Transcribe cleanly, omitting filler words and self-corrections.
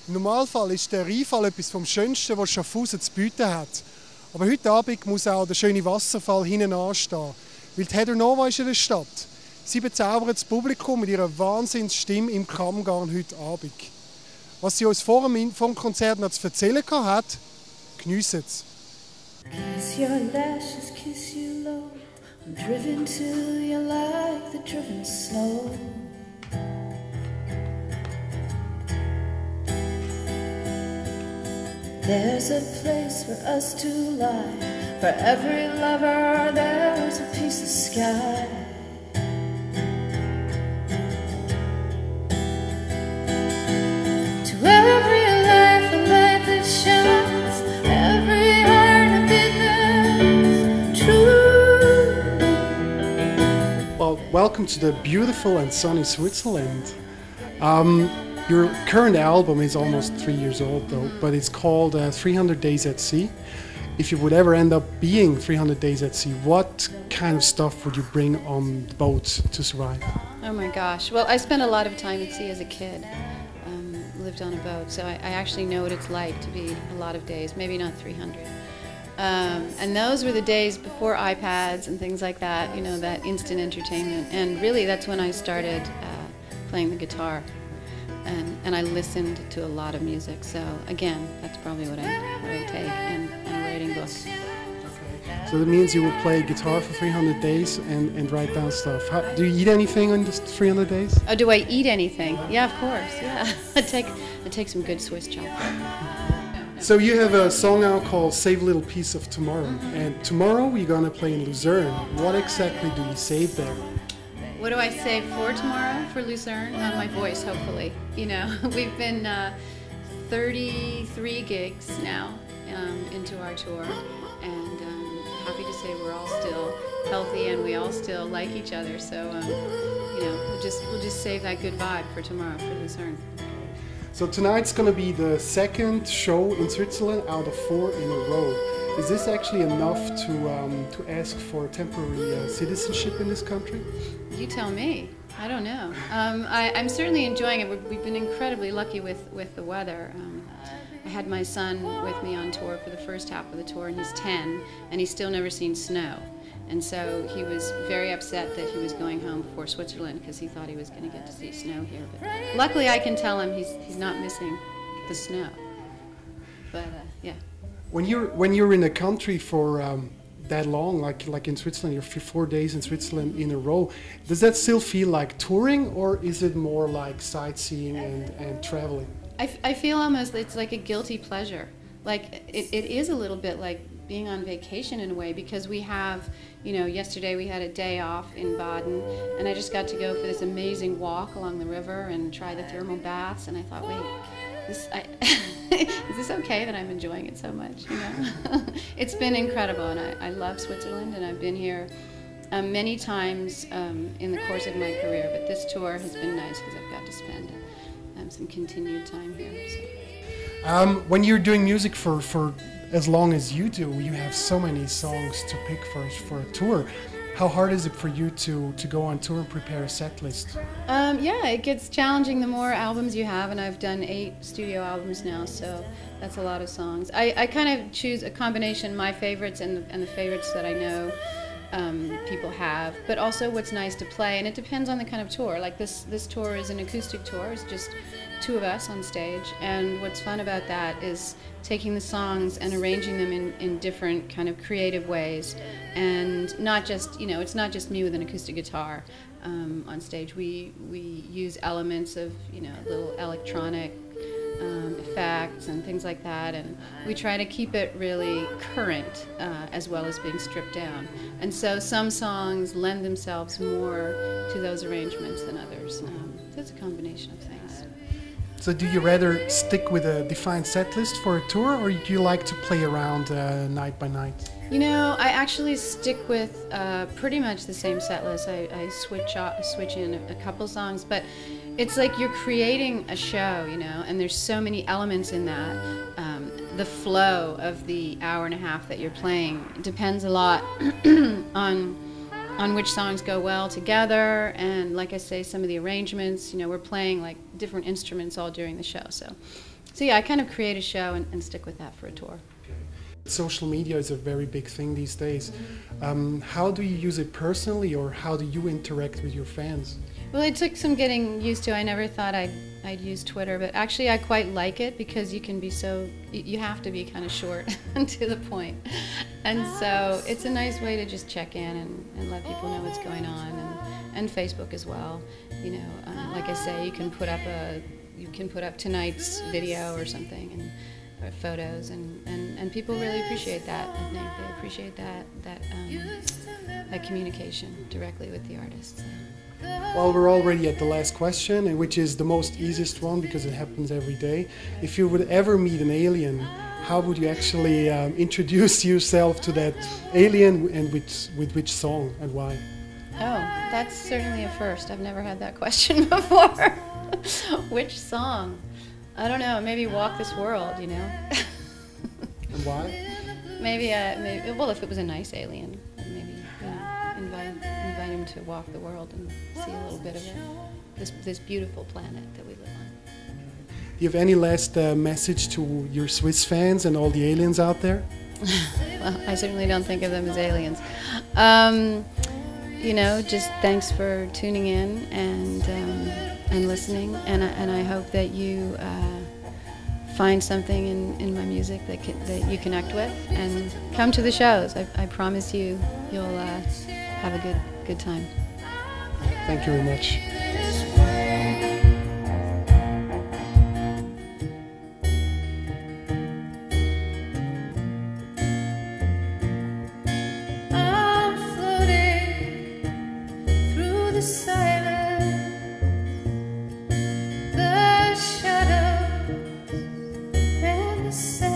Im Normalfall ist der Rheinfall etwas vom Schönsten, was Schaffhausen zu bieten hat. Aber heute Abend muss auch der schöne Wasserfall hinten anstehen. Weil die Heather Nova ist in der Stadt. Sie bezaubert das Publikum mit ihrer Wahnsinnsstimme im Kammgarn heute Abend. Was sie uns vor dem Konzert noch zu erzählen hat, geniessen es. Kiss your lashes, kiss you low. I'm driven to you like the driven snow. There's a place for us to lie. For every lover there's a piece of sky. To every life, a light that shines. Every heart a beat that's true. Well, welcome to the beautiful and sunny Switzerland. Your current album is almost 3 years old though, but it's called 300 Days at Sea. If you would ever end up being 300 days at sea, what kind of stuff would you bring on the boat to survive? Oh my gosh. Well, I spent a lot of time at sea as a kid. Lived on a boat, so I actually know what it's like to be a lot of days, maybe not 300. And those were the days before iPads and things like that, you know, that instant entertainment. And really that's when I started playing the guitar. And I listened to a lot of music, so again, that's probably what I take, and writing books. Okay. So that means you will play guitar for 300 days and write down stuff. Do you eat anything on this 300 days? Oh, do I eat anything? Yeah, of course, yeah. I take some good Swiss chocolate. So you have a song out called Save a Little Piece of Tomorrow, and tomorrow you're going to play in Lucerne. What exactly do you save there? What do I save for tomorrow for Lucerne? My voice, hopefully. You know, we've been 33 gigs now into our tour, and happy to say we're all still healthy and we all still like each other. So, you know, we'll just save that good vibe for tomorrow for Lucerne. So tonight's going to be the second show in Switzerland out of 4 in a row. Is this actually enough to ask for temporary citizenship in this country? You tell me. I don't know. I'm certainly enjoying it. We've been incredibly lucky with the weather. I had my son with me on tour for the first half of the tour, and he's 10, and he's still never seen snow. And so he was very upset that he was going home before Switzerland because he thought he was going to get to see snow here. But luckily I can tell him he's not missing the snow. But yeah. When you're in a country for that long, like in Switzerland, you're 4 days in Switzerland in a row, does that still feel like touring, or is it more like sightseeing and traveling? I feel almost it's like a guilty pleasure. Like it is a little bit like being on vacation in a way, because we have, you know, yesterday we had a day off in Baden, and I just got to go for this amazing walk along the river and try the thermal baths, and I thought, wait, is this okay that I'm enjoying it so much, you know? It's been incredible, and I love Switzerland, and I've been here many times in the course of my career, but this tour has been nice because I've got to spend some continued time here. So. When you're doing music for as long as you do, you have so many songs to pick for a tour. How hard is it for you to go on tour and prepare a set list? Yeah, it gets challenging the more albums you have, and I've done 8 studio albums now, so that's a lot of songs. I kind of choose a combination, my favorites and the favorites that I know people have, but also what's nice to play, and it depends on the kind of tour. Like this tour is an acoustic tour, it's just 2 of us on stage, and what's fun about that is taking the songs and arranging them in different kind of creative ways, and not just, you know, it's not just me with an acoustic guitar on stage. We use elements of, you know, little electronic effects and things like that, and we try to keep it really current as well as being stripped down. And so some songs lend themselves more to those arrangements than others. So it's a combination of things. So do you rather stick with a defined set list for a tour, or do you like to play around night by night? You know, I actually stick with pretty much the same set list. I switch in a couple songs, but it's like you're creating a show, you know, and there's so many elements in that. The flow of the hour and a half that you're playing depends a lot on which songs go well together, and like I say, some of the arrangements, you know, we're playing like different instruments all during the show, so So yeah, I kind of create a show and stick with that for a tour. Social media is a very big thing these days. How do you use it personally, or how do you interact with your fans? Well, it took some getting used to. I never thought I'd use Twitter, but actually I quite like it because you can be you have to be kind of short and to the point. And so it's a nice way to just check in and let people know what's going on, and Facebook as well. You know, like I say, you can put up tonight's video or something, or photos, and people really appreciate that. I think they appreciate that communication directly with the artists. So. Well, we're already at the last question, which is the most easiest one because it happens every day. If you would ever meet an alien, how would you actually introduce yourself to that alien, and with which song and why? Oh, that's certainly a first. I've never had that question before. Which song? I don't know. Maybe "Walk This World," you know. And why? Maybe. Well, if it was a nice alien, maybe invite him to walk the world and see a little bit of it. This beautiful planet that we live on. Do you have any last message to your Swiss fans and all the aliens out there? Well, I certainly don't think of them as aliens. You know, just thanks for tuning in and listening, and I hope that you find something in my music that you connect with, and come to the shows. I promise you'll have a good time. Thank you very much. The